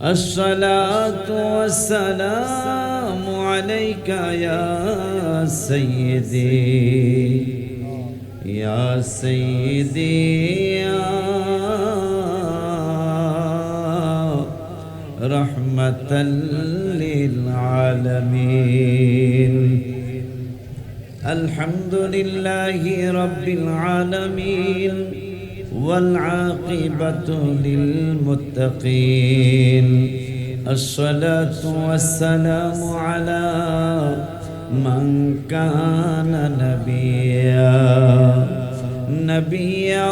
الصلاة والسلام عليك يا سيدي يا سيدي يا رحمة للعالمين. الحمد لله رب العالمين والعاقبة للمتقين. الصلاة والسلام على من كان نبيا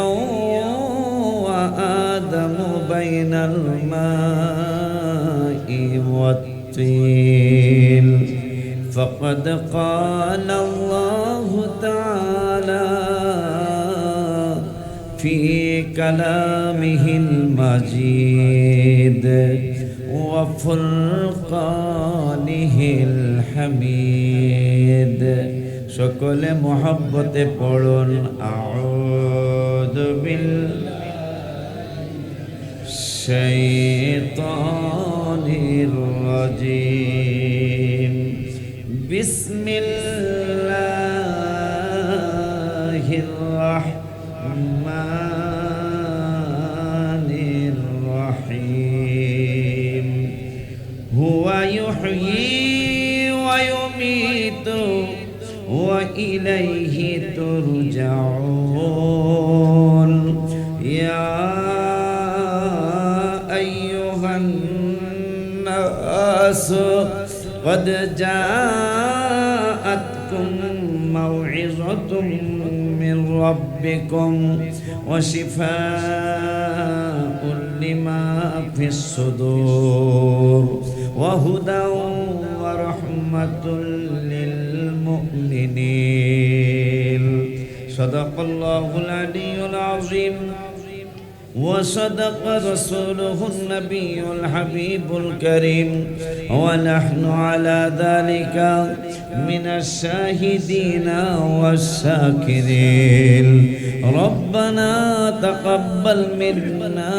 وآدم بين الماء والطين. فقد قال الله تعالى في كلامه المجيد وفرقانه الحميد. সকল মোহাব্বতে পড়ুন আউযু বিল্লাহি শাইতানির রাজীম। বিসমিল্লাহির রাহমানির রহিম। হুয়া ইউহয়ী ওয়া ইউমীতু ওয়া ইলাইহি তুরজাউন। ইয়া আইয়ুহান নাস قد جاءتكم موعظة من ربكم وشفاء لما في الصدور وهدى ورحمة للمؤمنين. صدق الله العلي العظيم وصدق رسوله النبي الحبيب الكريم ونحن على ذلك من الشاهدين والشاكرين. ربنا تقبل منا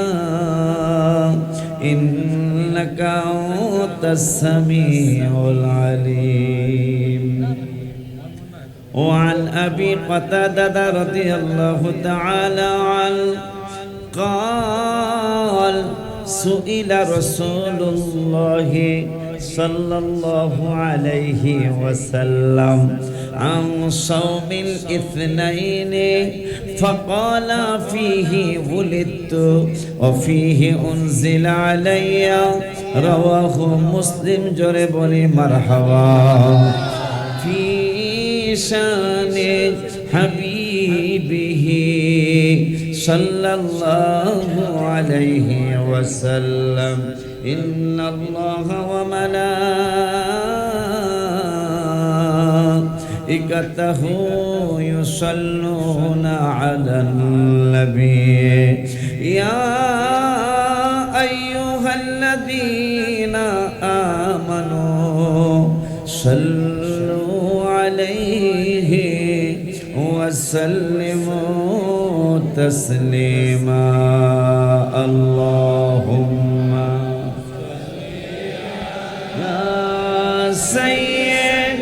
إنك أنت السميع العليم. وعن أبي قتادة رضي الله تعالى عنه قال سئل رسول الله صلى الله عليه وسلم عن صوم الاثنين فقال فيه ولدت وفيه أنزل علي. رواه مسلم. جرب لي مرحبا. في شان حبيبه صلى الله عليه وسلم. إن الله وملائكته يصلون على النبي يا أيها الذين آمنوا صلوا عليه وسلموا تسليما. اللهم يا سيد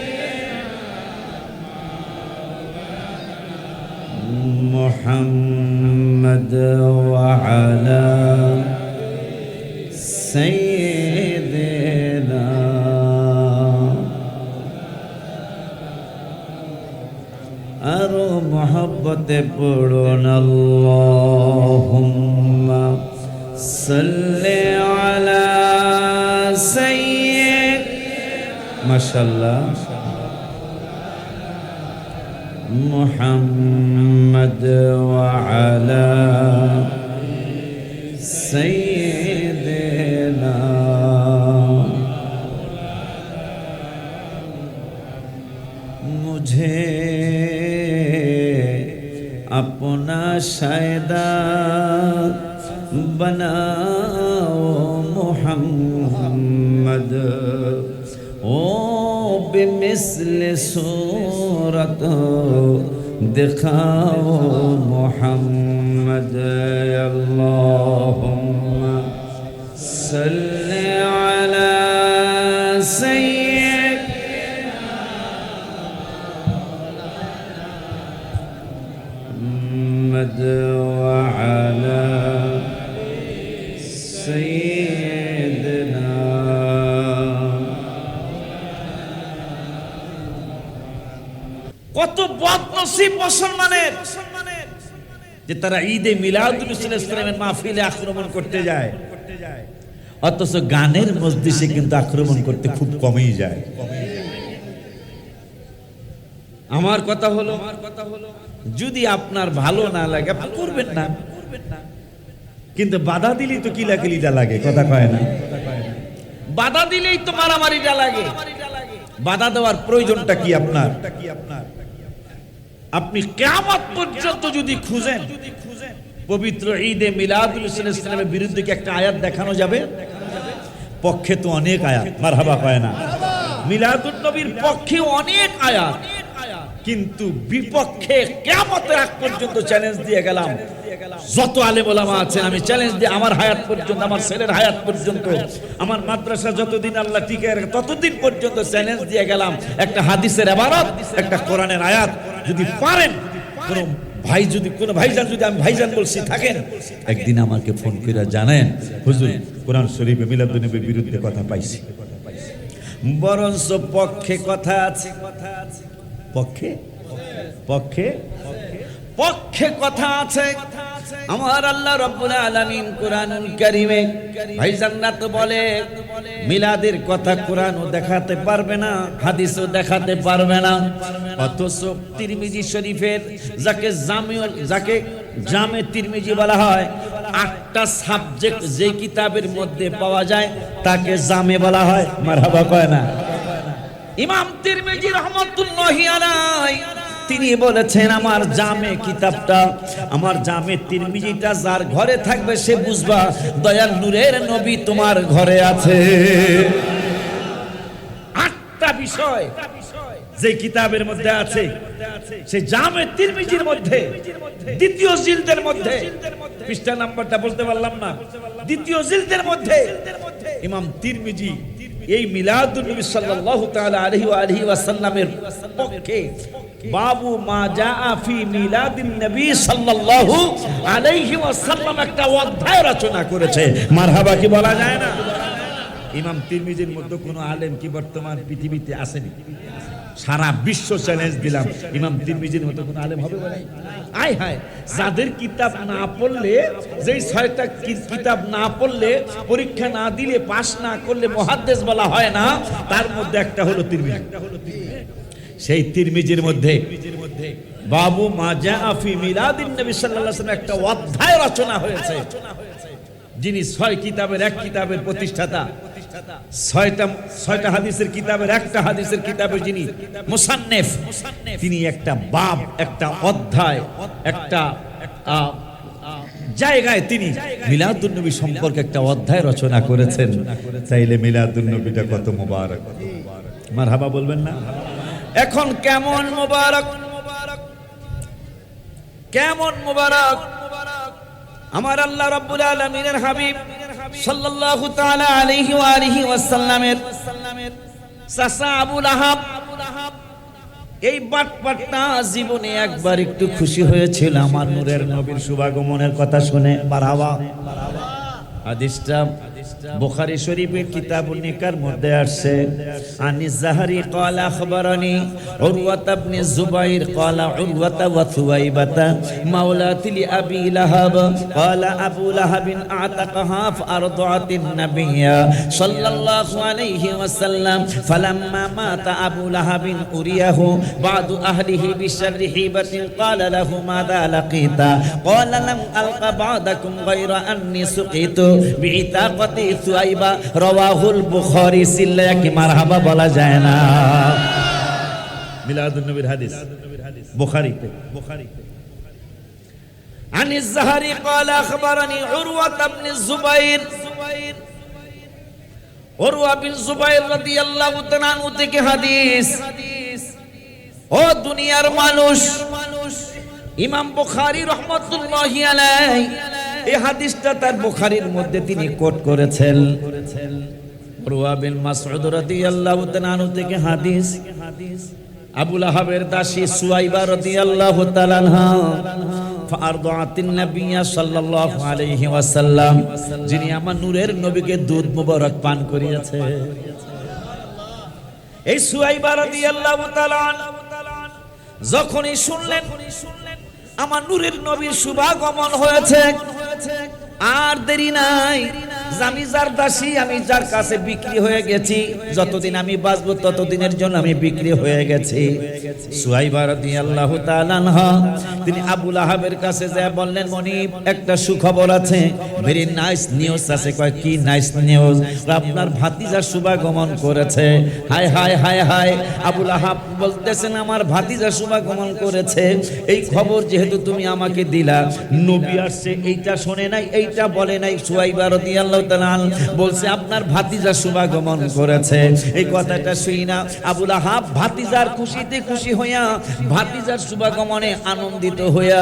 محمد وعلى سيدنا আরো মোহাব্বতে পড়ুন আল্লাহুম্মা সাল্লি আলা সাইয়্যিদ। মাশাআল্লাহ। মুহাম্মদ ওয়া আলা সাইয়্যিদিনা। मुझे अपना शायदा बनाओ मोहम्मद। ओ बेमिसल सूरत दिखाओ मोहम्मद। अल्लाहुम्मा صل على سيدنا محمد وعلى سيدنا কত বদনসিব মুসলমানের যে তারা ঈদে মিলাদুল ইসলামের মাহফিলে আক্রমণ করতে যায়, অথচ গানের মজলিসে কিন্তু আক্রমণ করতে খুব কমই যায়। আমার কথা হলো যদি আপনার ভালো না লাগে আপনি করবেন না, কিন্তু বাধা দিলেই তো কিলাকিলিটা লাগে, কথা কয় না? বাধা দিলেই তো মারামারিটা লাগে। বাধা দেওয়ার প্রয়োজনটা কি আপনার? আপনি কিয়ামত পর্যন্ত যদি খুঁজেন পবিত্র ঈদে মিলাদুল ইসলামের বিরুদ্ধে কি একটা আয়াত দেখানো যাবে? পক্ষে তো অনেক আয়াত, মারহাবা কয় না? মিলাদুন নবীর পক্ষে অনেক আয়াত, কিন্তু বিপক্ষে কিয়ামতের আগ পর্যন্ত চ্যালেঞ্জ দিয়ে গেলাম। যত আলেম ওলামা আছেন আমি চ্যালেঞ্জ দিয়ে আমার হায়াত পর্যন্ত, আমার ছেলের হায়াত পর্যন্ত, আমার মাদ্রাসা যতদিন আল্লাহ টিকে রাখে ততদিন পর্যন্ত চ্যালেঞ্জ দিয়ে গেলাম। একটা হাদিসের ইবারত, একটা কোরআনের আয়াত যদি পারেন, কোন ভাই যদি, কোন ভাইজান যদি, আমি ভাইজান বলছি থাকেন, একদিন আমাকে ফোন করে জানেন হুজুর কোরআন শরীফে মিলাদুন নবীর বিরুদ্ধে কথা পাইছি, বরঞ্চ পক্ষে কথা আছে, পক্ষে পক্ষে পক্ষে কথা আছে। আমার আল্লাহ রাব্বুল আলামিন কোরআনুল কারীমে ভাইজানরা তো বলে মিলাদের কথা কোরআনও দেখাতে পারবে না, হাদিসও দেখাতে পারবে না, অথচ তিরমিজি শরীফের যাকে জামে তিরমিজি বলা হয়, 8টা সাবজেক্ট যে কিতাবের মধ্যে পাওয়া যায় তাকে জামে বলা হয়, মারহাবা কয় না? ইমাম তিরমিজি রাহমাতুল্লাহি আলাইহি তিনি বলেছেন আমার জামে কিতাবটা, আমার জামে তিরমিজিটা যার ঘরে থাকবে সে বুঝবা দয়াল নূরের নবী তোমার ঘরে আছে। 8টা বিষয় যে কিতাবের মধ্যে আছে, সে জামে তিরমিজির মধ্যে দ্বিতীয় জিলদের মধ্যে, পৃষ্ঠা নাম্বারটা বলতে পারলাম না, দ্বিতীয় জিলদের মধ্যে ইমাম তিরমিজি এই মিলাদুন নবী সাল্লাল্লাহু তাআলা আলাইহি ওয়া আলিহি ওয়াসাল্লামের পক্ষে বাবু মা জাআ ফি মিলাদিন নবী সাল্লাল্লাহু আলাইহি ওয়াসাল্লাম একটা অধ্যায় রচনা করেছে, মারহাবা কি বলা যায় না? ইমাম তিরমিজির মধ্যে কোনো আলেম কি বর্তমান পৃথিবীতে আসেনি? সারা বিশ্ব চ্যালেঞ্জ দিলাম, ইমাম তিরমিজির মতো কোনো আলেম হবে বলে? আয় হায়, যাদের কিতাব না পড়লে, যেই 6টা কিতাব না পড়লে, পরীক্ষা না দিলে, পাস না করলে মুহাদ্দিস বলা হয় না, তার মধ্যে একটা হলো তিরমিজি। সেই তিরমিজির মধ্যে বাবু মা জাআ ফি মিলাদিন নবী সাল্লাল্লাহু আলাইহি ওয়াসাল্লাম একটা অধ্যায় রচনা হয়েছে। যিনি 6 কিতাবের এক কিতাবের প্রতিষ্ঠাতা, 6টা হাদিসের কিতাবের একটা হাদিসের কিতাবের যিনি মুসান্নিফ, তিনি একটা বাব, একটা অধ্যায়, একটা জায়গায় তিনি মিলাদুন নবী সম্পর্কে একটা অধ্যায় রচনা করেছেন। চাইলে মিলাদুন নবীটা কত মুবারক, মারহাবা বলবেন না? এখন কেমন মুবারক, কেমন মুবারক আমার আল্লাহ রাব্বুল আলামিনের হাবিব সাল্লাল্লাহু তাআলা আলাইহি ওয়া আলিহি ওয়াসাল্লামের চাচা আবু লাহাব। এই বাটপাটটা জীবনে একবার একটু খুশি হয়েছিল আমার নূরের নবীর শুভাগমনের কথা শুনে, মারহাবা। হাদিসটা বুখারী শরীফের কিতাবুন নিকার মধ্যে আসছে, আনিস যাহরি ক্বালা আখবারানি উরওয়াত ইবনে যুবাইর ক্বালা উরওয়াত ওয়া সুওয়াইবাতা মাওলাতি আবি লাহাব ক্বালা আবু লাহাবিন আতাকাহা ফারদাতিন নাবিয়্যা সাল্লাল্লাহু আলাইহি ওয়াসাল্লাম ফালাম্মা মাতা আবু লাহাবিন উরিয়াহু বাদু আহলিহি বিশাররি হিবাতিন ক্বালা লাহু মাযা লাকিতা ক্বালা লাম আলকা বাদাকুম গায়রা আন্নী সুকিতু বিইতাকাতি সুয়াইবা রাওয়াহুল বুখারী। সিল্লা কি মারহাবা বলা যায় না? মিলাদুন নবীর হাদিস বুখারীতে। আনিস যাহরি ক্বালা আখবারানি উরওয়া ইবনে যুবাইর, উরওয়া বিন যুবাইর রাদিয়াল্লাহু তাআলা আনহু থেকে হাদিস। ও দুনিয়ার মানুষ, ইমাম বুখারী রাহমাতুল্লাহি আলাইহি এই হাদিসটা তার বুখারীর মধ্যে তিনি কোট করেছেন। উরওয়া বিন মাসউদ রাদিয়াল্লাহু তাআলা আনহু থেকে হাদিস, আবু লাহাবের দাসী সুয়াইবা রাদিয়াল্লাহু তাআলা আনহা ফারদাতিন নবী সাল্লাল্লাহু আলাইহি ওয়াসাল্লাম, যিনি আমার নূরের নবীকে দুধ মুবারক পান করিয়েছে। এই সুয়াইবা রাদিয়াল্লাহু তাআলা যখনই শুনলেন আমার নূরের নবীর শুভাগমন হয়েছে, আর দেরি নাই, আমি যার দাসী, আমি যার কাছে বিক্রি হয়ে গেছি, যতদিন আমি বাঁচবো ততদিনের জন্য আমি বিক্রি হয়ে গেছি। সুহাইবা রাদিয়াল্লাহু তাআলা আনহা তিনি আবু লাহাবের কাছে যায় বললেন, মনিব একটা সুখবর আছে, ভেরি নাইস নিউজ আছে। কয় কি নাইস নিউজ? আপনার ভাতিজা শুভাগমন করেছে। হায় হায় হায় হায়, আবু লাহাব বলতেছেন আমার ভাতিজা শুভাগমন করেছে, এই খবর যেহেতু তুমি আমাকে দিলা, নবী আসছে এইটা শোনে নাই, এইটা বলে নাই। সুহাইবা রাদিয়াল্লাহু তাআলা বলছে আপনার ভাতিজা শুভাগমন করেছে। এই কথাটা শুই না আবু লাহাব ভাতিজার খুশিতে খুশি হইয়া, ভাতিজার শুভাগমনে আনন্দিত হইয়া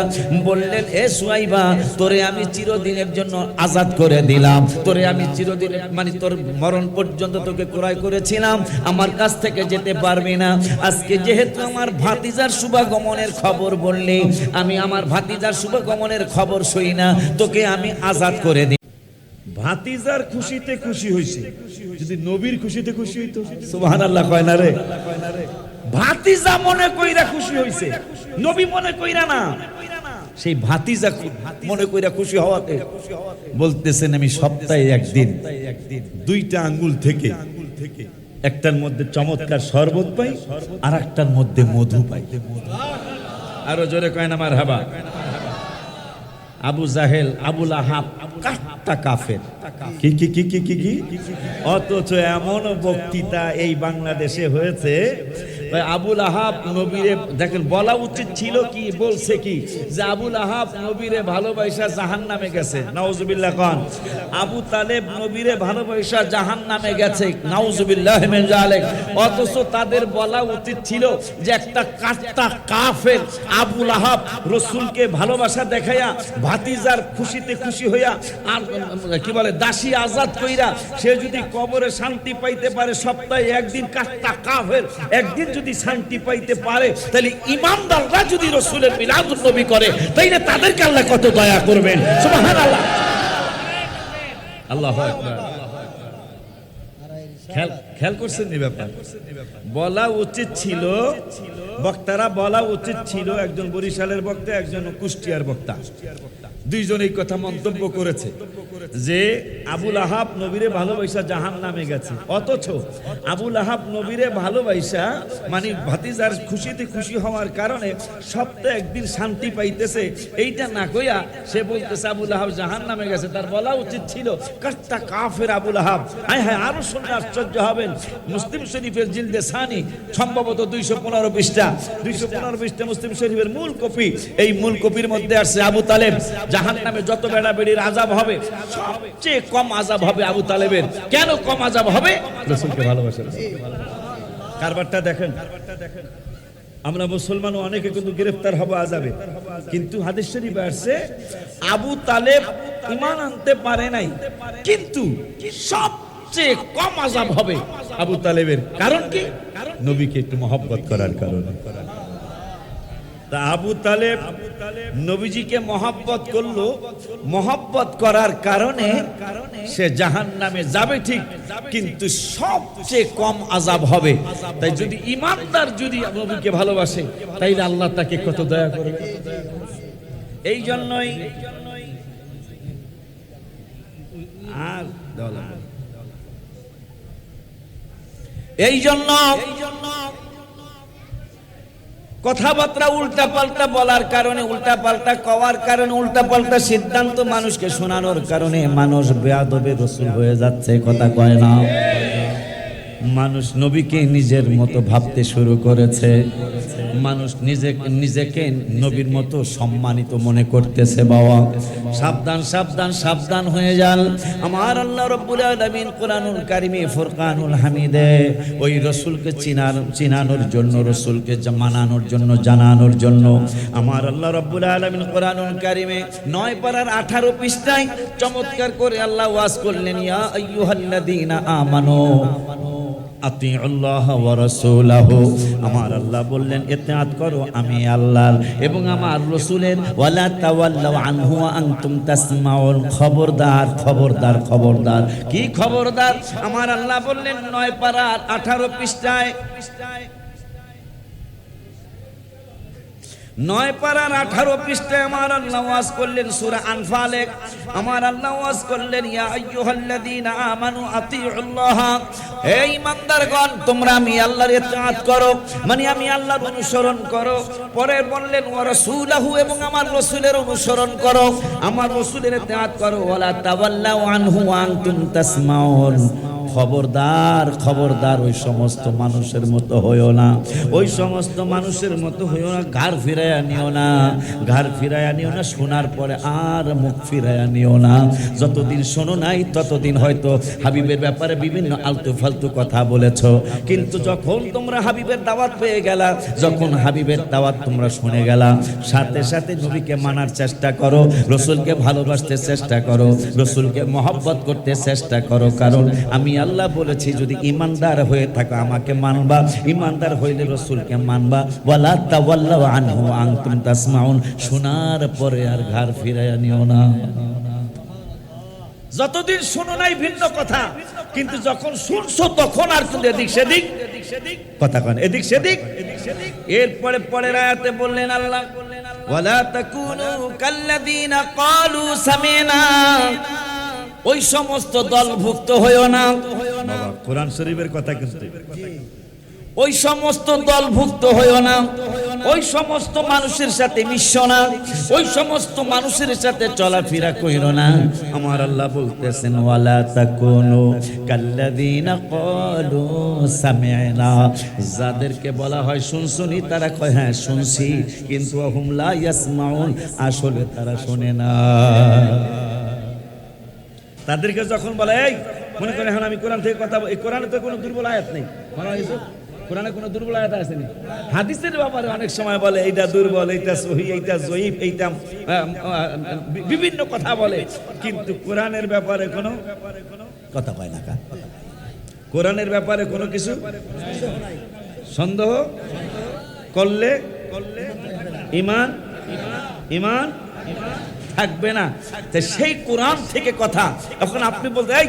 বললেন, এ সুহাইবা, তোরে আমি চিরদিনের জন্য আজাদ করে দিলাম, তোরে আমি চিরদিন মানে তোর মরণ পর্যন্ত তোকে ক্রয় করেছিলাম, আমার কাছ থেকে যেতে পারবি না। আজকে যেহেতু আমার ভাতিজার শুভাগমনের খবর বললি, আমি আমার ভাতিজার শুভাগমনের খবর শুই না, তোকে আমি আজাদ করে দিই। ভাতিজার খুশিতে খুশি হইছে, যদি নবীর খুশিতে খুশি হইতো সুবহানাল্লাহ কয় না রে। ভাতিজা মনে কইরা খুশি হইছে, নবী মনে কইরা না। সেই ভাতিজা মনে কইরা খুশি হওয়াতে বলতেছেন, আমি সপ্তাহে একদিন দুইটা আঙ্গুল থেকে একটার মধ্যে চমৎকার শরবত পাই, আর একটার মধ্যে মধু পাই। আরো জোরে কয় না মারহাবা। আবু জাহেল, আবু লাহাব কাট্টা কাফের, কি কি কি কি কি কি, অথচ এমন বক্তৃতা এই বাংলাদেশে হয়েছে। আবু লাহাব নবীরে দেখেন, বলা উচিত ছিল কি, বলছে কি যে আবু লাহাব নবীরে ভালোবাসা জাহান্নামে গেছে, নাউজুবিল্লাহ কোন। আবু তালেব নবীরে ভালোবাসা জাহান্নামে গেছে, নাউজুবিল্লাহ মিন যালিক। অথচ তাদের বলা উচিত ছিল যে একটা কাট্টা কাফের আবু লাহাব রাসূলকে ভালোবাসা দেখাইয়া, ভাতিজার খুশিতে খুশি হইয়া, আর কি বলে দাসী আজাদ কইরা সে যদি কবরে শান্তি পাইতে পারে, সপ্তাহে একদিন কাট্টা কাফের একদিন যদি শান্তি পাইতে পারে, তাহলে ইমানদাররা যদি রাসূলের মিলাদুন নবী করে, তাইলে তাদেরকে আল্লাহ কত দয়া করবেন। সুবহানাল্লাহ, আল্লাহু আকবার। খেয়াল করছেন এই ব্যাপার? বলা উচিত ছিল, বক্তারা বলা উচিত ছিল, একজন বরিশালের বক্তা, একজন কুষ্টিয়ার বক্তা, দুইজন এই কথা মন্তব্য করেছে যে আবু লাহাব নবীরে ভালোবাসা জাহান্নামে গেছে। অথচ আবু লাহাব নবীরে ভালোবাসা মানে ভাতিজার খুশিতে খুশি হওয়ার কারণে সপ্তাহে একদিন শান্তি পাইতেছে, এইটা না কইয়া সে বলতেছে আবু লাহাব জাহান্নামে গেছে। তার বলা উচিত ছিল কাট্টা কাফের আবু লাহাব। হায় হায়, আরো শুনলে আশ্চর্য হবেন, মুসলিম শরীফের জিলদে সানি সম্ভবত 215 পৃষ্ঠা, 215 পৃষ্ঠা মুসলিম শরীফের মূল কপি। এই মূল কপির মধ্যে আসছে আবু তালেব জাহান্নামে যত বেড়া বেড়ির আযাব হবে, সবচেয়ে কম আযাব হবে আবু তালেবের। কেন কম আযাব হবে? রাসূলকে ভালোবাসেন। কারবারটা দেখেন, আমরা মুসলমান অনেকে কিন্তু গ্রেফতার হবো আযাবে, কিন্তু হাদিস শরীফে আসছে আবু তালেব ঈমান আনতে পারে নাই, কিন্তু সবচেয়ে কম আযাব হবে আবু তালেবের। কারণ কি? নবীকে একটু মহব্বত করার কারণে। তা আবু তালেব নবীজিকে মহব্বত করলো, মহব্বত করার কারণে সে জাহান্নামে যাবে ঠিক, কিন্তু সবচেয়ে কম আযাব হবে। তাই যদি ঈমানদার যদি নবীকে ভালোবাসে, তাইলে আল্লাহ তাকে কত দয়া করবে। এই জন্যই আর এই জন্য কথাবার্তা উল্টা পাল্টা বলার কারণে, উল্টা পাল্টা কওয়ার কারণে, উল্টা পাল্টা সিদ্ধান্ত মানুষকে শোনানোর কারণে মানুষ বেয়াদবে রাসূল হয়ে যাচ্ছে। কথা কয় না? মানুষ নবীকে নিজের মতো ভাবতে শুরু করেছে, মানুষ নিজেকে নবীর মতো সম্মানিত মনে করতেছে। বাবা সাবধান সাবধান সাবধান হয়ে যান। আমার আল্লাহ রাব্বুল আলামিন কোরআনুল কারিমে ফুরকানুল হামিদে ওই রাসূলকে চিনানোর জন্য, রাসূলকে মানানোর জন্য, জানানোর জন্য আমার আল্লাহ রাব্বুল আলামিন কোরআনুল কারিমে 9 পারার 18 পৃষ্ঠায় চমৎকার করে আল্লাহ ওয়াজ করলেন, ইয়া আইয়ুহাল্লাযীনা আমানু আতিউল্লাহ ওয়া রাসূলাহু। আমার আল্লাহ বললেন ইতিআত করো আমি আল্লাহর এবং আমার রাসূলের, ওয়ালা তাওয়াল্লাউ আনহু ওয়া আনতুম তাসমাউন। খবরদার খবরদার খবরদার। কি খবরদার? আমার আল্লাহ বললেন 9 পারা 18 পৃষ্ঠায়, 9 পারার 18 পৃষ্ঠায় আমার আল্লাহ ওয়াজ করলেন সূরা আনফালে। আমার আল্লাহ ওয়াজ করলেন, ইয়া আইয়ুহাল্লাযীনা আমানু আতিউল্লাহ। হে ঈমানদারগণ, তোমরা আমি আল্লাহর ইতিআত করো, মানে আমি আল্লাহর অনুসরণ করো। পরে বললেন ওয়া রাসূলাহু, এবং আমার রাসূলের অনুসরণ করো, আমার রাসূলের ইতিআত করো। ওয়ালা তাওয়াল্লাউ আনহু ওয়া আনতুম তাসমাউন। খবরদার খবরদার, ওই সমস্ত মানুষের মতো হইও না, ওই সমস্ত মানুষের মতো হইও না। ঘাড় ফিরাইয়া নিও না, ঘাড় ফিরাইয়া নিও না। শোনার পরে আর মুখ ফিরাইয়া নিও না। যতদিন শোনো নাই ততদিন হয়তো হাবিবের ব্যাপারে বিভিন্ন আলতু ফালতু কথা বলেছ, কিন্তু যখন তোমরা হাবিবের দাওয়াত পেয়ে গেলা, যখন হাবিবের দাওয়াত তোমরা শুনে গেলা, সাথে সাথে নবীকে মানার চেষ্টা করো, রসুলকে ভালোবাসতে চেষ্টা করো, রসুলকে মহব্বত করতে চেষ্টা করো। কারণ আমি আল্লাহ বলেছি, যদি ইমানদার হয়ে থাকো আমাকে মানবা, ইমানদার হইলে রসুলকে মানবা। ওয়ালা তাওয়াল্লাউ আনহু ওয়া আনতুম তাসমাউন। শোনার পরে আর ঘাড় ফিরাইয়া নিও না। যতদিন শোনো নাই ভিন্ন কথা, কিন্তু যখন শুনছো তখন আর তুমি এদিক সেদিক কথা কন, এদিক সেদিক। এরপরে পরের আয়াতে বললেন আল্লাহ, ওয়ালা তাকুনু কাল্লাযীনা ক্বালু সামিনা। ওই সমস্ত দলভুক্ত হইও না। বাবা কোরআন শরীফের কথা কিন্তু, ওই সমস্ত দলভুক্ত হইও না, ওই সমস্ত মানুষের সাথে মিশো না, ওই সমস্ত মানুষের সাথে চলাফেরা কইরো না। আমার আল্লাহ বলতেছেন, ওয়ালা তাকুনু কাল্লাযীনা ক্বালু সামি'না। যাদেরকে বলা হয় শুনছনি, তারা কয় হ্যাঁ শুনছি, কিন্তু হুম লা ইয়াসমাউন, আসলে তারা শোনে না। তাদেরকে যখন বলে, এই মনে করে এখন আমি কোরআন থেকে কথা, এই কোরআনে তো কোনো দুর্বল আয়াত নেই, মনে হয় কোরআনে কোনো দুর্বল আয়াত আছে নি? হাদিসের ব্যাপারে অনেক সময় বলে এইটা দুর্বল, এইটা সহিহ, এইটা জয়ীফ, এইটা বিভিন্ন কথা বলে, কিন্তু কোরআনের ব্যাপারে কোনো কথা কয় না। কোরআনের ব্যাপারে কোনো কিছু সন্দেহ করলে ঈমান ঈমান থাকবে না। তাই সেই কোরআন থেকে কথা। এখন আপনি বলতে, এই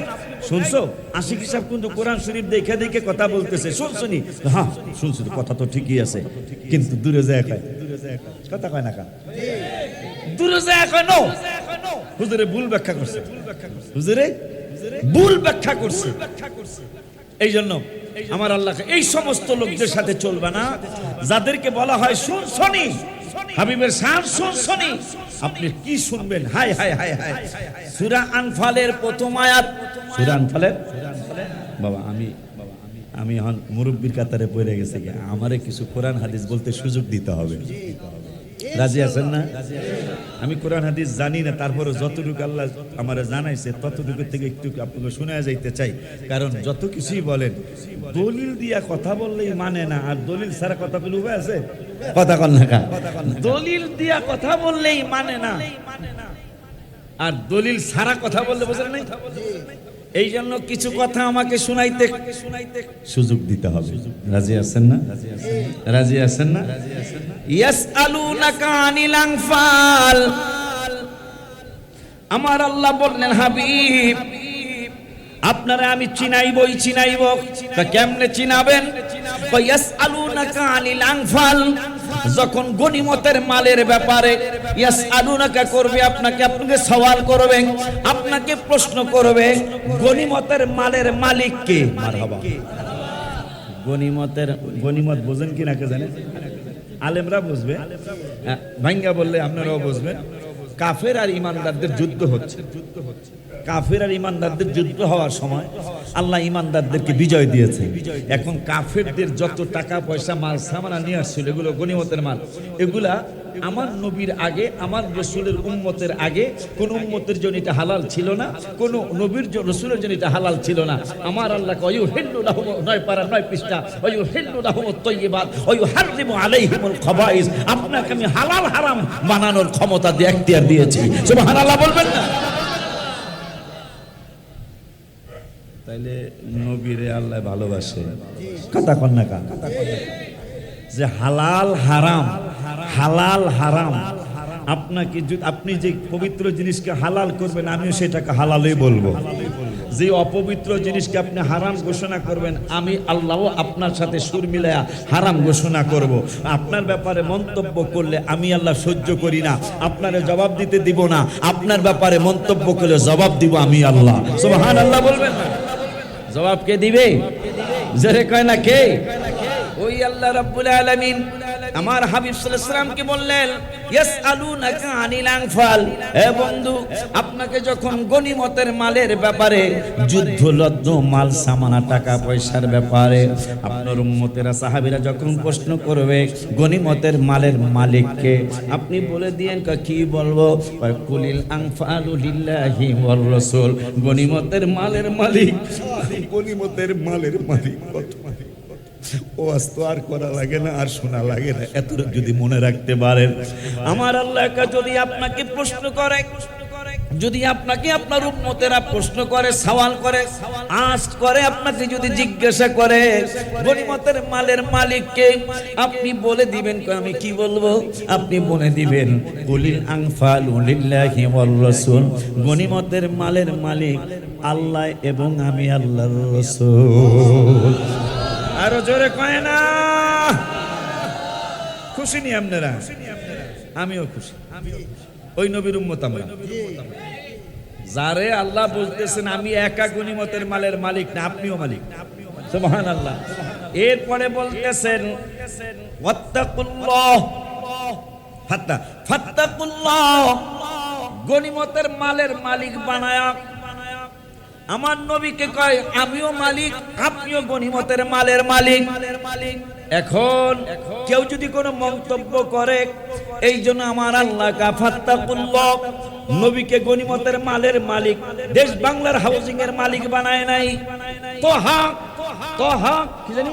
শুনছো আশিক হিসাব কিন্তু কোরআন শরীফ দেখে দেখে কথা বলতেছে, শুনছনি? হ্যাঁ শুনছি, কথা তো ঠিকই আছে, কিন্তু দূরে যায় কয়, কথা কয় না কা, দূরে যায় কয় নো। হুজুরে ভুল ব্যাখ্যা করছে, হুজুরে ভুল ব্যাখ্যা করছে। এই জন্য আমার আল্লাহ এই সমস্ত লোকদের সাথে চলবে না, যাদেরকে বলা হয় শুনছনি, হাবিবের শান শুনছনি, আপনি কি শুনবেন? হায় হায় হায় হায়। সূরা আনফালের প্রথম আয়াত, সূরা আনফালের, বাবা আমি এখন মুরব্বির কাতারে পড়ে গেছি, আমারে কিছু কোরআন হাদিস বলতে সুযোগ দিতে হবে। রাজি আছেন না? আমি কোরআন হাদিস জানি না, তারপরে যতটুকু আল্লাহ আমারে জানাইছে ততটুকু থেকে একটু আপনাকে শোনা যাইতে চাই। কারণ যত কিছুই বলেন, দলিল দিয়া কথা বললেই মানে না, আর দলিল ছাড়া কথা বলে উপায় আছে? কথা কন না কা, দলিল দিয়া কথা বললেই মানে না, আর দলিল ছাড়া কথা বললে বোঝেন নাই। এই জন্য কিছু কথা আমাকে শুনাইতে সুযোগ দিতে হবে। রাজি আছেন না? রাজি আছেন না? ইয়াসআলুনাকা আনিল আনফাল। আমার আল্লাহ বললেন, হাবিব আপনারা আমি চিনাইবই চিনাইব। তা কেমনে চিনাবেন? ইয়াসআলুনাকা আনিল আনফাল। যখন গনিমতের মালের ব্যাপারে ইয়াসআলুনাকা করবে, আপনাকে সওয়াল করবে, আপনাকে প্রশ্ন করবে, গনিমতের মালের মালিক কে? মারহাবা। গনিমত বোঝেন কি না কে জানেন? আলেমরা বুঝবে, ভাঙ্গা বললে আপনারাও বুঝবেন। কাফের আর ইমানদারদের যুদ্ধ হচ্ছে। কাফের আর ইমানদারদের যুদ্ধ হওয়ার সময় আল্লাহ ইমানদারদেরকে বিজয় দিয়েছে। এখন কাফেরদের যত টাকা পয়সা মাল সামানা নিয়ে আসছিল, এগুলো গনিমতের মাল, এগুলা আমার নবীর আগে, আমার রসুলের উম্মতের আগে কোন উম্মতের জন্য এটা হালাল ছিল না, কোন নবীর রসুলের জন্য এটা হালাল ছিল না। আমার আল্লাহ কয় ইউহিল্লু লাহুম 9 পারা 9 পৃষ্ঠা, ওয়া ইউহিল্লু লাহুমুত তাইয়্যিবাত ওয়া ইউহাররিমু আলাইহিমুল খাবাইস, আপনাকে আমি হালাল হারাম বানানোর ক্ষমতা দিয়ে এখতিয়ার দিয়েছি। সুবহানাল্লাহ বলবেন না? তাইলে নবীরে আল্লাহ ভালোবাসে, কথা কন না কা, যে হালাল হারাম, হালাল হারাম আপনাকে, আপনি যে পবিত্র জিনিসকে হালাল করবেন আমিও সেটাকে হালালই বলবো। যে অপবিত্র জিনিসকে আপনি হারাম ঘোষণা করবেন আমি আল্লাহও আপনার সাথে সুর মিলায়া হারাম ঘোষণা করব। আপনার ব্যাপারে মন্তব্য করলে আমি আল্লাহ সহ্য করি না, আপনারে জবাব দিতে দিব না। আপনার ব্যাপারে মন্তব্য করলে জবাব দিব আমি আল্লাহ। সুবহানাল্লাহ বলবেন না? জবাব কে দিবে? জোরে কয় না কে? ওই আল্লাহ রাব্বুল আলামিন আমার হাবিব সাল্লাল্লাহু আলাইহি ওয়াসাল্লামকে বললেন ইয়াসআলুনাকা আনিল আনফাল, হে বন্ধু আপনাকে যখন গনিমতের মালের ব্যাপারে, যুদ্ধলব্ধ মাল সামানা টাকা পয়সার ব্যাপারে আপনার উম্মতেরা সাহাবীরা যখন প্রশ্ন করবে গনিমতের মালের মালিককে, আপনি বলে দিয়েন কি বলবো? কুলিল আনফালু লিল্লাহি ওয়ার রাসূল, গনিমতের মালের মালিক, গনিমতের মালের মালিক কত? ওয়াজ তো আর করা লাগে না, আর শোনা লাগে না, এতটুকু যদি মনে রাখতে পারেন। আমার আল্লাহ যদি আপনাকে প্রশ্ন করে, যদি আপনাকে আপনার উম্মতেরা প্রশ্ন করে, সওয়াল করে, আস্ক করে, আপনাকে যদি জিজ্ঞাসা করে গনিমতের মালের মালিককে, আপনি বলে দিবেন আমি কি বলবো? আপনি বলে দিবেন কুলিল আনফালু লিল্লাহি ওয়ার রাসূল, গনিমতের মালের মালিক আল্লাহ এবং আমি আল্লাহর রাসূল। আরো জোরে কয় না? খুশি নি আপনারা? আমিও খুশি, ওই নবীর উম্মত আমরা। যারে আল্লাহ বলতেছেন আমি একা গনিমতের মালের মালিক না, আপনিও মালিক। সুবহানাল্লাহ। এরপরে বলতেছেন ওয়াত্তাকুল্লাহ, ফাত্তাকুল্লাহ, গনিমতের মালের মালিক বানায়া আমার নবীকে কয় আমিও মালিক, আপনিও গনিমতের মালের মালিক। এখন কেউ যদি কোনো মন্তব্য করে, এই জন্য আমার আল্লাহ ফাত্তাকুল্লাহ নবীকে গনিমতের মালের মালিক, দেশ বাংলার হাউজিং এর মালিক বানায় নাই। তোহা কি জানি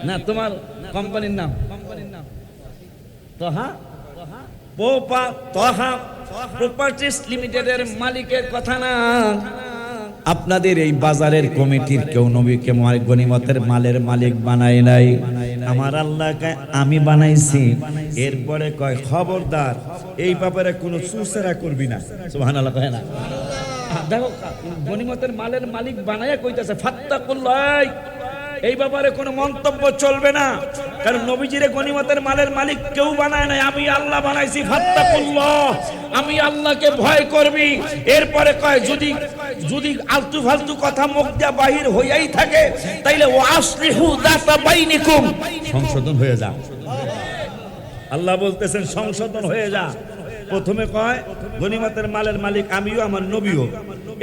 না, তোমার কোম্পানির নাম তোহা প্রপার্টিজ লিমিটেডের মালিকের কথা না। আপনাদের এই বাজারের কমিটির কেউ নবীকে গনিমতের মালের মালিক বানায় নাই, আমার আল্লাহকে আমি বানাইছি। এরপরে কয় খবরদার এই ব্যাপারে কোনো চুচেরা করবি না। সুবহানাল্লাহ কয় না? দেখো গনিমতের মালের মালিক বানায়া কইতাছে ফাত্তাকুল্লাহ, এই ব্যাপারে কোনো মন্তব্য চলবে না, কারণ নবীজিরে গনিমতের মালের মালিক কেউ বানায় নাই, আমি আল্লাহ বানাইছি। ফাত্তাকুল্লাহ, আমি আল্লাহকে ভয় করবি। এরপরে কয় যদি যদি আলতু ফালতু কথা মুখ দিয়া বাহির হইয়াই থাকে তাইলে ওয়াসলিহু যাতা বাইনিকুম, সংশোধন হয়ে যা। আল্লাহ বলতেছেন সংশোধন হয়ে যা। প্রথমে কয় গনিমতের মালের মালিক আমিও, আমার নবীও।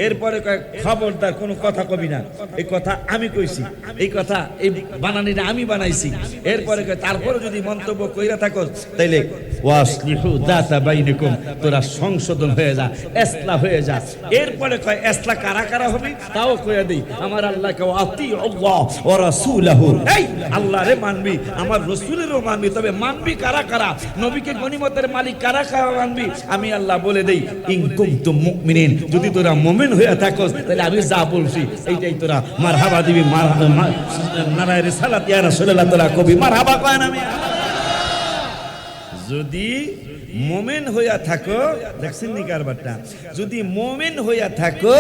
এরপরে কয় খবরদার কোনো কথা কবি না, এই কথা আমি কইছি, এই কথা এই বানানিটা আমি বানাইছি। এরপরে কয় তারপরে যদি মন্তব্য কইরা থাকো তাইলে ওয়াসলিহু যাতা বাইনিকুম, তোরা সংশোধন হয়ে যা, ইসলাহ হয়ে যা। এরপরে কয় ইসলাহ কারা কারা হবে তাও কইয়া দেই। আমার আল্লাহকে আতিউল্লাহ ওয়া রাসূলহু, এই আল্লাহরে মানবি, আমার রাসূলেরও মানবি, তবে মানবি কারা কারা? নবীকে গনিমতের মালিক কারা কারা মানবি? আমি আল্লাহ বলে দেই ইন কুনতুম মুমিনিন, যদি তোরা মুমিন হয়ে থাকস তাহলে আমি যা বলছি এইটাই তোরা মারহাবা দিবি। নারায়ে রিসালাত ইয়া রাসূলুল্লাহ, তোরা কবি মারহাবা কয় না? আমি যদি মুমিন হইয়া থাকো, দেখছেন নি কারবারটা, যদি মুমিন হইয়া থাকো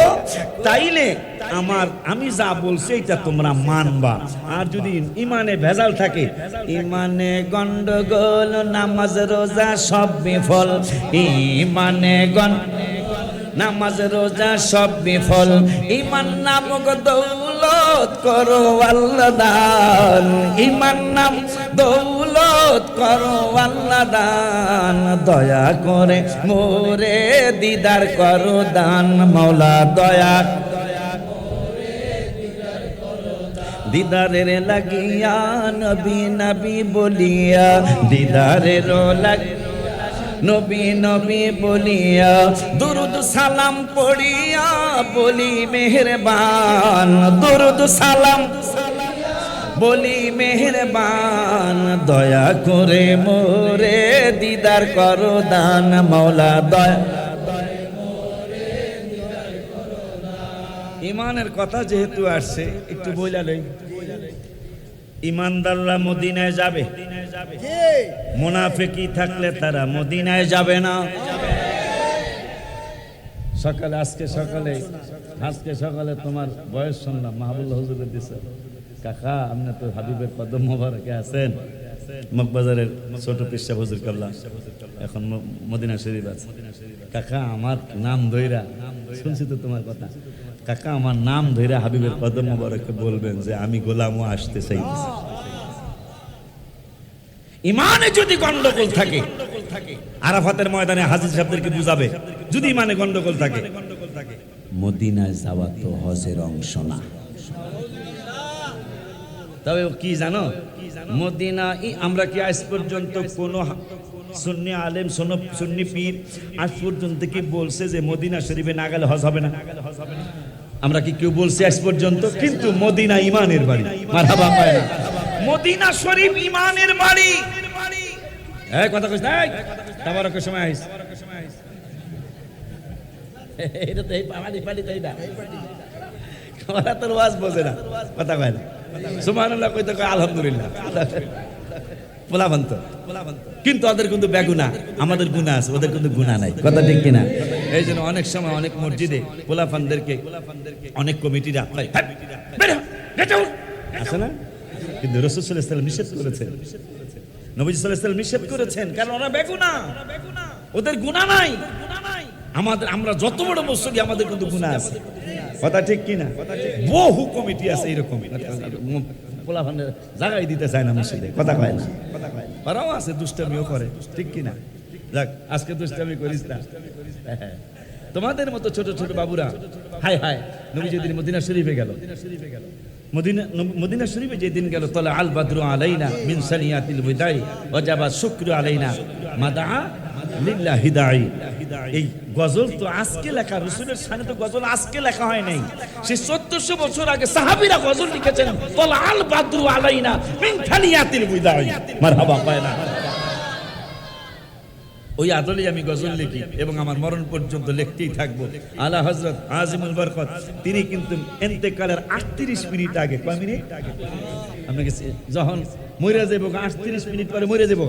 তাইলে আমি যা বলছি এটা তোমরা মানবা। আর যদি ইমানে ভেজাল থাকে, ইমানে গন্ডগোল, নামাজ রোজা সব বিফল, ইমানে নামাজ রোজা সব বিফল, ইমান নামক দৌলত দৌলত করো আল্লাহ দান, ইমান নাম দৌলত করো আল্লাহ দান, দয়া করে মোরে দিদার করো দান, মাওলা দয়া দিদারের লাগিয়া নবী নবী বলিয়া, দিদারের নবী নবী বলিয়া, দুরুদ সালাম পড়িয়া বলি মেহেরবান, দুরুদ সালাম বলি মেহেরবান, দয়া করে মোরে দিদার করো দান, মাওলা দয়া। ইমানের কথা যেহেতু আসছে একটু বইলা লই। ইমানদাররা মদিনায় যাবে, মুনাফিকি থাকলে তারা মদিনায় যাবে না। সকালে আজকে সকালে তোমার বয়স শুনলাম মাহবুল্লাহ হুজুরের দিছে, কাকা আপনি তো হাবিবের কদম মোবারকে আছেন, মগবাজারের ছোট পিসা হুজুর কাবলা এখন মদিনা শরীফ আছে। কাকা আমার নাম ধইরা শুনছি তো তোমার কথা, কাকা আমার নাম ধইরা হাবিবের কদম মোবারকে বলবেন যে আমি গোলামও আসতে চাইতেছি। ইমানে যদি গন্ডগোল থাকে আরাফাতের ময়দানে হাজী সাহেবদেরকে বুঝাবে, যদি ইমানে গন্ডগোল থাকে মদিনায় যাওয়া তো হজের অংশ না। তবে কি জানো, মদিনা আমরা কি আজ পর্যন্ত কোন সুন্নি আলেম সুন্নি পীর আজ পর্যন্ত কি বলছে যে মদিনা শরীফে না গেলে হজ হবে না? আমরা কি কেউ বলছি আজ পর্যন্ত? কিন্তু মদিনা ইমানের বাড়ি, মারহাবা পায় না। মদিনা শরীফ ইমানের বাড়ি। এই কথা কইছ না, তাবারকের সময় আইস এটা তো এই পানি তাই না, ওরা তোর ওয়াজ বোঝে না, কথা কয় না। সুবহানাল্লাহ কইতে কয় আলহামদুলিল্লাহ, পোলাবন্ত। কিন্তু ওদের কিন্তু বেগুনা, আমাদের গুনাহ আছে, ওদের কিন্তু গুনাহ নাই, কথা ঠিক কিনা? এই জন্য অনেক সময় অনেক মসজিদে পোলাপানদেরকে অনেক কমিটিরা আছে না, কিন্তু রাসূল সাল্লাল্লাহু আলাইহি ওয়াসাল্লাম নিষেধ করেছেন, নবী সাল্লাল্লাহু আলাইহি ওয়াসাল্লাম নিষেধ করেছেন, কারণ ওরা বেগুনা, ওদের গুনাহ নাই। আমরা যত বড় মুসল্লি আমাদের কিন্তু গুনাহ আছে, কথা ঠিক কিনা? বহু কমিটি আছে এরকম, পোলাপানের জায়গায় দিতে চায় না মসজিদে, কথা কয় না। ওরাও আছে দুষ্টামিও করে, ঠিক কিনা? যাক, আজকে দুষ্টামি করিস না। তোমাদের মতো ছোট ছোট বাবুরা হায় হায় নবী যেদিন মদিনা শরীফে গেল, মদিনা শরীফে যেদিন গেল, তালা আল বাদরু আলাইনা মিন সানিয়াতিল বিদাই ওয়াজাবা শুকরু আলাইনা মাদা লিল্লাহি দাই। এই গজল তো আজকে লেখা, রাসূলের শানে তো গজল আজকে লেখা হয় নাই, সে 1400 বছর আগে সাহাবীরা গজল লিখেছেন, তালা আল বাদরু আলাইনা মিন সানিয়াতিল বিদাই, মারহাবা পায় না। ওই আদলেই আমি গজল লিখি এবং আমার মরণ পর্যন্ত লিখতেই থাকবো। আলা হযরত আজিমুল বরকত তিনি কিন্তু ইন্তেকালের 38 মিনিট আগে, কয় মিনিট আপনাকে যখন মরে যাবো, 38 মিনিট পরে মরে যাবো,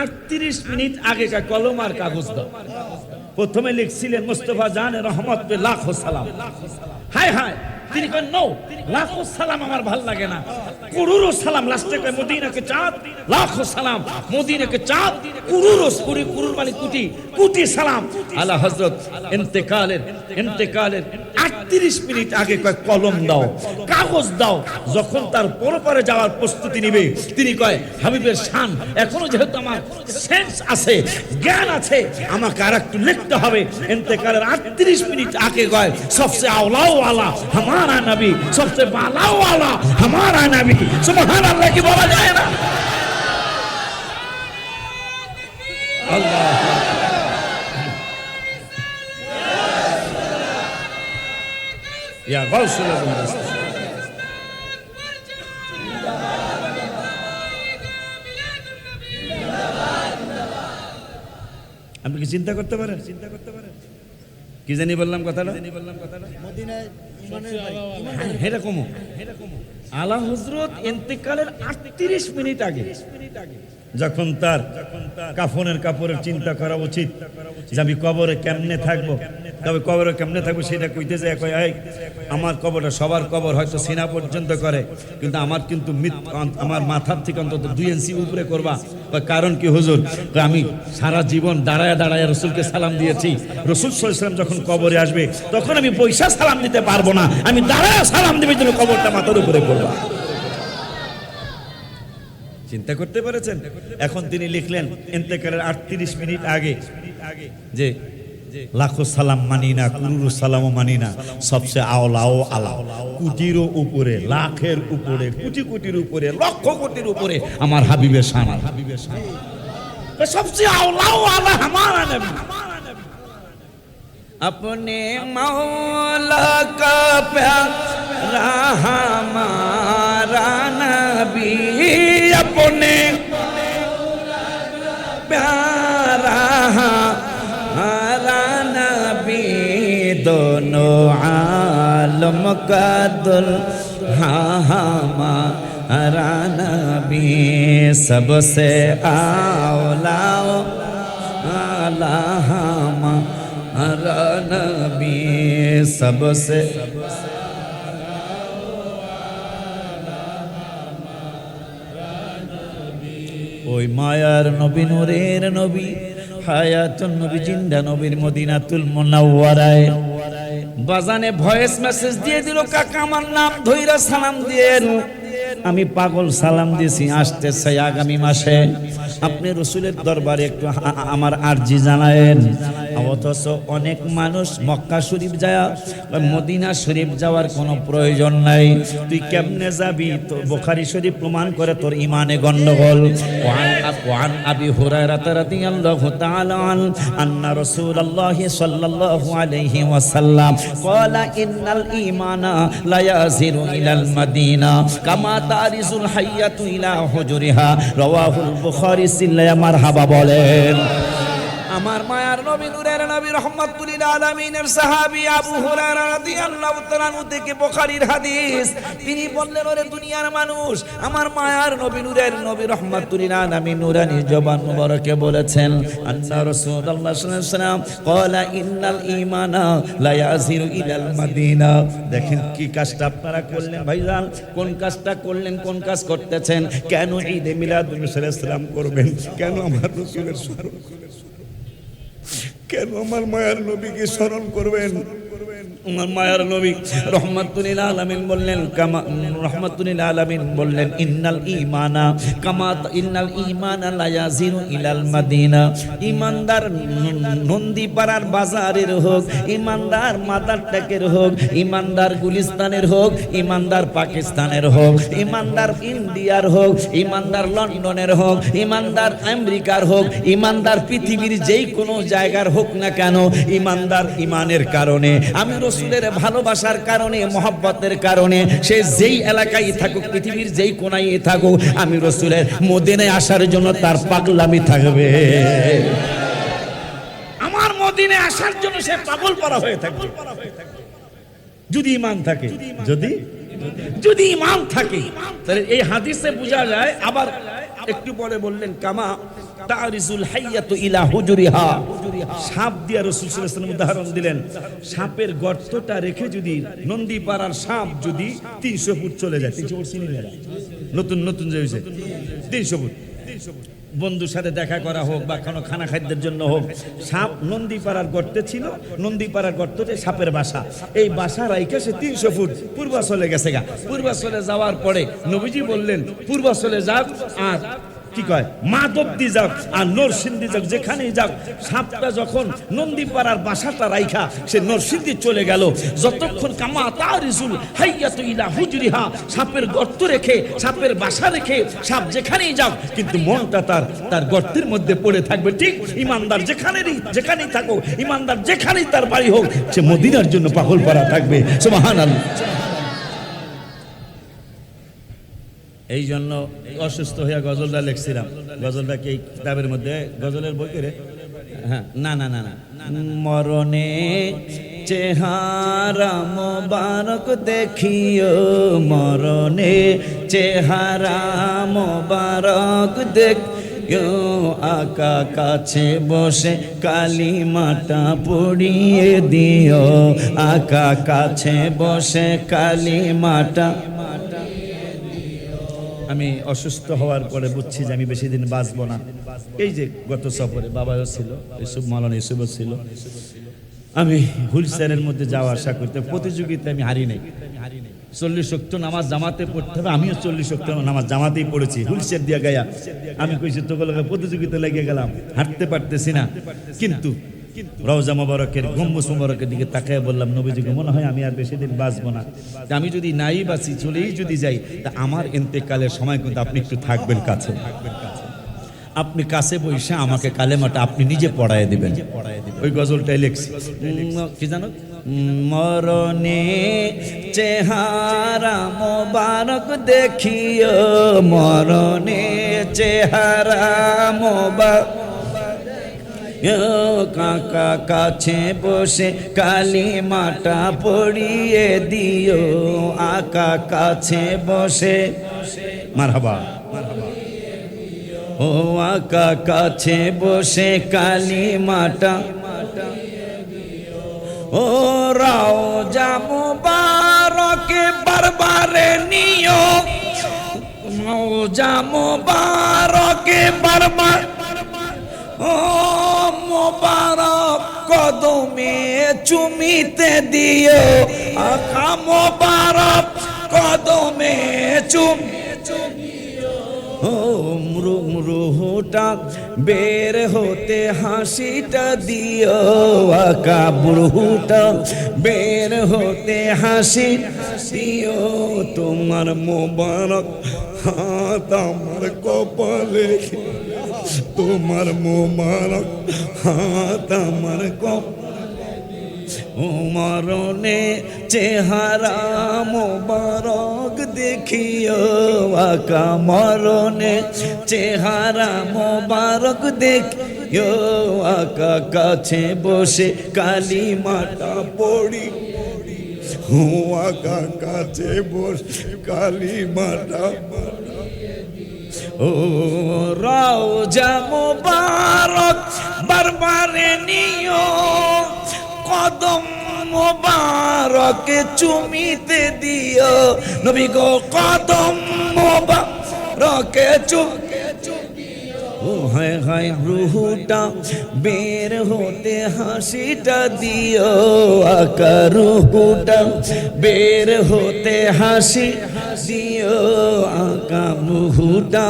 38 মিনিট আগে কলম আর কাগজ দাও। প্রথমে লিখছিলেন মুস্তাফা জানে রহমত পে লাখো সালাম। হায় হায়, তিনি কয় নো, লাখো সালাম আমার ভাল লাগে না, কুরুরো সালাম। লাস্টে কয় মদিনাকে চাঁদ, লাখো সালাম মদিনাকে চাঁদ, কুরুরোস কুরুর মানে কুটি কুটি সালাম। আলা হযরত ইন্তেকালের 38 মিনিট আগে কয় কলম দাও, কাগজ দাও। যখন তার পরপারে যাওয়ার প্রস্তুতি নিবে, তিনি কয় হাবিবের শান এখনো যেহেতু আমার সেন্স আছে, জ্ঞান আছে, আমাকে আর একটু লিখতে হবে। ইন্তেকালের 38 মিনিট আগে কয় সবচেয়ে আওলাও ওয়ালা হামারা নবী, সবচেয়ে বালাও ওয়ালা হামারা নবী। সুবহানাল্লাহ কি বলা যায় না? আল্লাহ ইয়া গাউসুল আজম। আপনি কি চিন্তা করতে পারেন? কি জানি বললাম কথাটা, এরকম আলা হযরত ইন্তেকালের 38 মিনিট আগে যখন তার কাফনের কাপড়ের চিন্তা করা উচিত যে আমি কবরে কেমনে থাকবো, তবে কবরে কেমনে থাকবো সেটা কইতে যায়, কয় এই আমার কবরটা সবার কবর হয়তো সিনা পর্যন্ত করে, কিন্তু আমার কিন্তু আমার মাথার থেকে অন্তত 2 ইঞ্চি উপরে করবা। কারণ কি হুজুর? আমি সারা জীবন দাঁড়ায় দাঁড়ায় রসুলকে সালাম দিয়েছি, রসুল সাল্লাল্লাহু আলাইহি ওয়াসাল্লাম যখন কবরে আসবে তখন আমি পয়সা সালাম দিতে পারবো না, আমি দাঁড়ায় সালাম দেবে জন্য কবরটা মাথার উপরে করবা। চিন্তা করতে পেরেছেন? এখন তিনি লিখলেন ইন্তেকালের 38 মিনিট আগে যে লাখো সালাম মানি না, কুরুরু সালামও মানি না, সবচেয়ে আওলাও আলা, কোটিরও উপরে, লাখের উপরে, কোটি কোটির উপরে, লক্ষ কোটির উপরে আমার হাবিবের শান, হাবিবের শান সবচেয়ে আওলাও আলা हमारा नबी। अपने मौला का प्यारा हमारा नबी, अपने प्यारा हमारा नबी, दोनों आलम का दुल्हा हमारा नबी, सबसे आला आला हमारा नबी, सबसे ওই মায়ার নবী, নূরের নবী, হায়াতুন নবী, জিন্দা নবীর মদিনাতুল মুনাওয়ারায় বাজানে ভয়েস মেসেজ দিয়ে দিল, কাকা আমার নাম ধইরা সালাম দিয়েন। আমি পাগল সালাম দিয়েছি, আসতেছে আগামী মাসে, আপনি রসুলের দরবারে একটু আমার আরজি জানায়েন। অথচ অনেক মানুষ মক্কা শরীফ যায়, মদিনা শরীফ যাওয়ার কোনো প্রয়োজন নাই, তুই কেমনে যাবি? তো বুখারী শরীফ প্রমাণ করে তোর ইমানে গন্ডগোল। ওয়ান আবি হুরায়রা রাদিয়াল্লাহু তাআলা আন্না রাসূলুল্লাহ সাল্লাল্লাহু আলাইহি ওয়াসাল্লাম ক্বালা ইন্নাল ঈমানা লা ইয়াজিরু ইলাল মাদিনা কামা তারিজুল হাইয়াতু ইলা হুজুরিহা, রাওয়াহুল বুখারী। সিল্লায়া মারহাবা বলেন। আমার মায়ার নবী, নূরের নবী, রাহমাতুল লিল আলামিনের সাহাবী আবু হুরায়রা রাদিয়াল্লাহু তাআলা থেকে বুখারীর হাদিস, তিনি বললেন, ওরে দুনিয়ার মানুষ, আমার মায়ার নবী, নূরের নবী, রাহমাতুল লিল আলামিন নূরানী জবান মুবারকে বলেছেন, আন্না রাসূলুল্লাহ সাল্লাল্লাহু আলাইহি ওয়াসাল্লাম ক্বালা ইন্নাল ঈমানা লা ইয়াজিরু ইলাল মাদিনা। দেখেন কি কাজটা আপনারা করলেন ভাইজান, কোন কাজটা করলেন, কোন কাজ করতেছেন? কেন ঈদে মিলাদুন নবী সাল্লাল্লাহু আলাইহি ওয়াসাল্লাম করবেন? কেন আমার রাসূলের স্মরণ, কেন আমার মায়ার নবীকে স্মরণ করবেন? আমার মায়ার নবী রাহমাতুল লিল আলামিন বললেন, কামা রাহমাতুল লিল আলামিন বললেন, ইন্নাল ঈমানা কামা ইন্নাল ঈমানা লা ইয়াজিরু ইলাল মাদিনা। ঈমানদার নন্দীপাড়ার বাজারের হোক, ঈমানদার মাদারটেকের হোক, ঈমানদার গুলিস্তানের হোক, ঈমানদার পাকিস্তানের হোক, ঈমানদার ইন্ডিয়ার হোক, ঈমানদার লন্ডনের হোক, ঈমানদার আমেরিকার হোক, ঈমানদার পৃথিবীর যেই কোনো জায়গার হোক না কেন, ঈমানদার ঈমানের কারণে, আমি রসুলের ভালোবাসার কারণে, মহব্বতের কারণে, সে যেই এলাকায় থাকুক, পৃথিবীর যেই কোনায় থাকুক, আমি রসুলের মদিনায় আসার জন্য তার পাগলামি থাকবে, আমার মদিনায় আসার জন্য সে পাগল পারা হয়ে থাকবে, যদি ঈমান থাকে। যদি ঈমান থাকে, তাহলে এই হাদিসে বোঝা যায়। আবার একটু পরে বললেন, কামা তারিজুল হাইয়াতু ইলা হুজুরিহা, সাপ দিয়া রাসূল সাল্লাল্লাহু আলাইহি ওয়াসাল্লাম উদাহরণ দিলেন। সাপের গর্তটা রেখে যদি নন্দীপাড়ার সাপ যদি 300 ফুট চলে যায়, 300 ফুট চিনি না, নতুন নতুন যে হয়েছে 300 ফুট, বন্ধুর সাথে দেখা করা হোক বা কোনো খানা খাদ্যের জন্য হোক, সাপ নন্দীপাড়ার গর্তে ছিল, নন্দীপাড়ার গর্ততে সাপের বাসা, এই বাসা রাইখা সে 300 ফুট পূর্বাচলে গেছে গা। পূর্বাচলে যাওয়ার পরে নবীজি বললেন, পূর্বাচলে যাক আর কি কয় মাধবদি যাক আর নরসিংদী যাক, যেখানেই যাক, সাপটা যখন নন্দীপাড়ার বাসাটা রাইখা সে নরসিংদী চলে গেল, যতক্ষণ কামা তারিজুল হাইয়াতু ইলা হুজরিহা, সাপের গর্ত রেখে, সাপের বাসা রেখে সাপ যেখানেই যাক, কিন্তু মনটা তার গর্তের মধ্যে পড়ে থাকবে। ঠিক ইমানদার যেখানেই থাকুক, ইমানদার যেখানেই তার বাড়ি হোক, সে মদিনার জন্য পাগল পারা থাকবে। সুবহানাল্লাহ। এই জন্য অসুস্থ হইয়া গজলটা লিখছিলাম। গজলটা কি কিতাবের মধ্যে, গজলের বই করে? হ্যাঁ, না না না না, মরণে চেহারা মোবারক দেখিও, মরণে চেহারা মোবারক আকা কাছে বসে কালিমাটা পড়িয়ে দিও, আকা কাছে বসে কালিমাটা। আমি অসুস্থ হওয়ার পরে বুঝছি যে আমি বেশি দিন বাঁচবো না। এই যে গত সফরে বাবাও ছিল, ইউসুফ মাওলানা ইউসুফও ছিল। আমি হুইল চেয়ারের মধ্যে যাওয়া আসা করতে, প্রতিযোগিতায় আমি হারি নাই। 40 ওয়াক্ত নামাজ জামাতে পড়তে হবে, আমিও 40 ওয়াক্ত নামাজ জামাতেই পড়েছি হুইল চেয়ার দিয়ে গায়া। আমি কইছি তোকে প্রতিযোগিতা লেগে গেলাম, হাঁটতে পারতেছি না। কিন্তু রওজা মোবারকের গম্বুজ মোবারকের দিকে তাকায় বললাম, নবীজিকে মনে হয় আমি আর বেশি দিন বাঁচবো না। আমি যদি নাই বাঁচি, চলেই যদি যাই, তা আমার ইন্তেকালের সময় কিন্তু আপনি একটু থাকবেন কাছে। আপনি কাছে বসে আমাকে কালেমাটা আপনি নিজে পড়ায় দিবেন। ওই গজলটাই লেখছি, কি জানো? মরণে চেহারা মোবারক দেখিও, মরণে চেহারা মোবারক। কাকা কাছে বসে কালিমাটা পড়িয়ে দিও, আকা কাছে বসে। মারহাবা। ও আকা কাছে বসে কালিমাটা, ও রওজা মুবারকে বারবারে নিও, রওজা মুবারকে বারবার। ও মোবারক কদমে চুমিতে দিও, আকা মোবারক কদমে ও রুহটা বের হতে হাসিটা দিও, আকা রুহটা বের হতে হাসি দিও। তোমার মোবারক হাত আমার কপালে, তোমার মোবারক হাত আমার কপালে। মরণে চেহারা মোবারক দেখিও, আকা মরণে চেহারা মোবারক দেখিও, আকা কাছে বসে কালিমাটা পড়ি, আকা কাছে বসে কালিমাটা। ও রওজা মোবারক বারবারে নিও, কদম মোবারক চুমিতে দিও, নবী গো কদম মোবারক ও হায় হায় রুহটা বের হতে হাসিটা দিও, আকা রুহটা বের হতে হাসি দিও, আকা রুহটা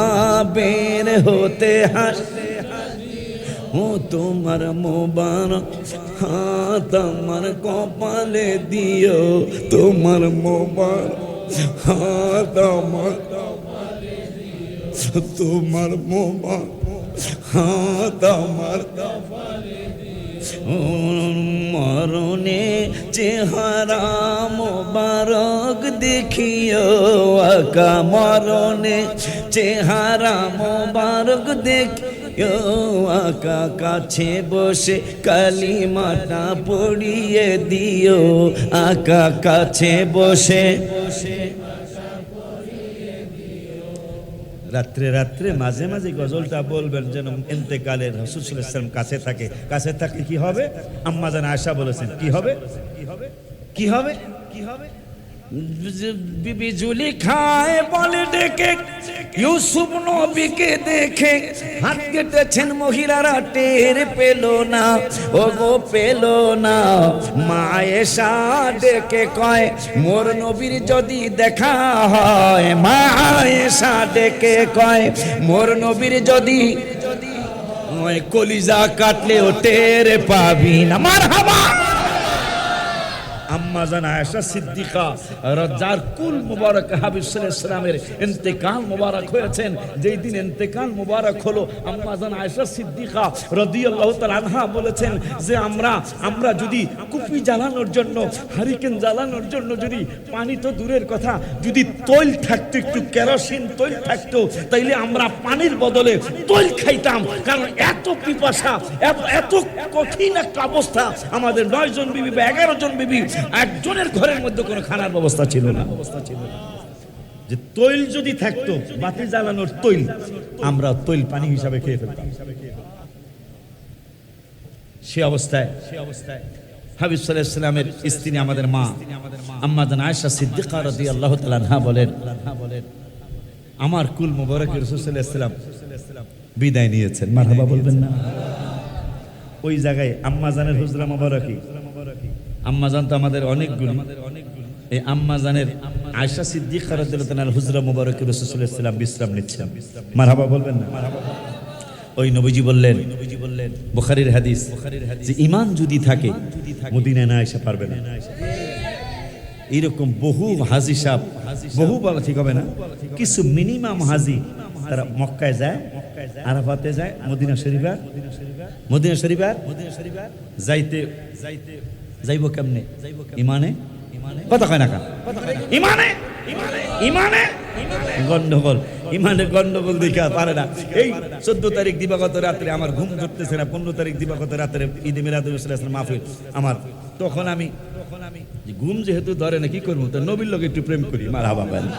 বের হতে হাসি। ও তোমার মোবারক হাত আমার কপালে দিও, তোমার মোবারক হাত আমার, তোমার মোবারক হাত আমার। মরণে চেহারা মোবারক দেখিও, আকা মরণে চেহারা মোবারক দেখিও, আকা কাছে বসে কালিমাটা পড়িয়ে দিও, আকা কাছে বসে। রাত্রে রাত্রে মাঝে মাঝে গজলটা বলবেন, যেন ইন্তেকালের রাসূল সাল্লাল্লাহু আলাইহি ওয়াসাল্লাম কাছে থাকে। কাছে থাকলে কি হবে? আম্মা জান আয়েশা বলেছেন, কি হবে? কি হবে? কি হবে? কি হবে? বিবি জুলেখায় বলে ডেকে, ইউসুফ নবীকে দেখে হাত কেটেছেন মহিলারা, টের পেল না, ও গো পেল না। মা আয়েশা ডেকে কয়, মোর নবীর যদি দেখা হয়, মা আয়েশা ডেকে কয়, মোর নবীর যদি কলিজা কাটলেও টের পাবি না। মারহাবা। আম্মা জান আয়েশা সিদ্দিকা যার কুল মুবারক হাবিব সাল্লাল্লাহু আলাইহি ওয়াসাল্লামের ইন্তেকাল মুবারক হয়েছেন, যেই দিন ইন্তেকাল মুবারক হলো, আম্মা জান আয়েশা সিদ্দিকা রাদিয়াল্লাহু তাআলা আনহা বলেছেন যে আমরা যদি কুপি জ্বালানোর জন্য, হারিকেন জ্বালানোর জন্য যদি পানি তো দূরের কথা, যদি তৈল থাকতো, একটু কেরোসিন তৈল থাকতো, তাইলে আমরা পানির বদলে তৈল খাইতাম। কারণ এত পিপাসা, এত কঠিন একটা অবস্থা। আমাদের 9 জন বিবি, 11 জন বিবি, একজনের ঘরের মধ্যে কোনো খানার ব্যবস্থা ছিল না। যে তৈল যদি থাকতো, বাতি জ্বালানোর তৈল, আমরা তৈল পানি হিসাবে খেয়ে ফেলতাম। সে অবস্থায় হাবিব সাল্লাল্লাহু আলাইহি ওয়াসাল্লামের স্ত্রী আমাদের মা আম্মা জান আয়েশা সিদ্দিকা রাদিয়াল্লাহু তাআলা আনহা বলেন, আমার কুল মুবারকে রাসূল সাল্লাল্লাহু আলাইহি ওয়াসাল্লাম বিদায় নিয়েছেন। মারহাবা বলবেন না? ওই জায়গায় আম্মা জানের হুজরা মুবারকি, আম্মা জান তো আমাদের অনেকগুলো, এই আম্মা জানের আয়েশা সিদ্দিকা রাদিয়াল্লাহু তাআলা হুজরা মুবারকে রাসূল সাল্লাল্লাহু আলাইহি ওয়াসাল্লাম বিশ্রাম নিচ্ছেন। মারহাবা বলবেন না? ওই নবীজি বললেন, বুখারীর হাদিস, যে ঈমান যদি থাকে মদিনায় না এসে পারবে না। এরকম বহু হাজী সাহেব, বহু বলা ঠিক হবে না, কিছু মিনিমাম হাজী তারা মক্কায় যায়, আরাফাতে যায়, মদিনা শরীফার যাইব কেমনে? ইমানে কথা কয় না কা? ইমানে গন্ডগোল, ইমানে গন্ডগোল দেখা পারে না। এই 14 তারিখ দিবাগত রাত্রে আমার ঘুম ধরতেছে না, 15 তারিখ দিবাগত রাত্রে ঈদে মিলাদুল রাসূল মাহফিল আমার, তখন আমি ঘুম যেহেতু ধরে না, কি করবো, তো নবীর লোক একটু প্রেম করি। মারহাবা বলেন।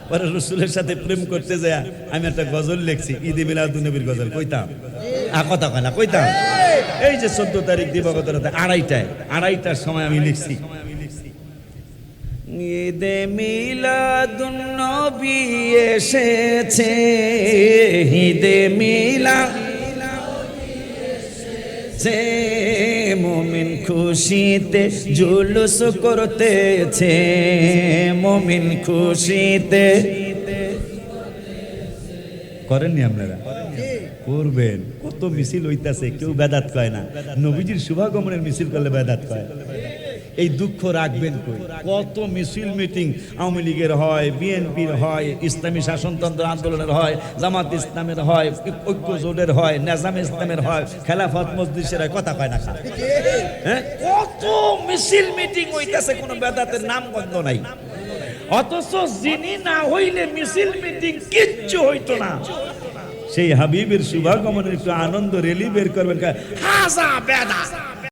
পরে রসুলের সাথে প্রেম করতে যায় আমি একটা গজল লিখছি, ঈদে মিলাদুন নবীর গজল, কইতাম কথা কয় না, কইতাম। এই যে 14 তারিখ দিবাগত রাতে আড়াইটার সময় আমি লিখছি, ঈদে মিলাদুন নবী এসেছে, ঈদে মিলাদে মুমিন খুশিতে জুলুস করতেছে, মুমিন খুশিতে করেননি আপনারা? করবেন। কত মিছিল হইতাছে, কেউ বেদাত কয় না। নবীজির শুভাগমনের মিছিল করলে বেদাত কয়। এই দুঃখ রাখবেন কই? কত মিছিল মিটিং আওয়ামী লীগের হয়, বিএনপির হয়, ইসলামী শাসনতন্ত্র আন্দোলনের হয়, জামাত ইসলামের হয়, ঐক্য জোটের হয়, নেজামে ইসলামের হয়, খেলাফত মজলিসের হয়, কথা কয় না? হ্যাঁ, কত মিছিল মিটিং হইতাছে, কোনো বেদাতের নাম গন্ধ নাই। অথচ যিনি না হইলে মিছিল মিটিং কিচ্ছু হইতো না, সেই হাবিবের শুভাগমনের একটু আনন্দ রেলি বের করবেন, হাজা বেদাত।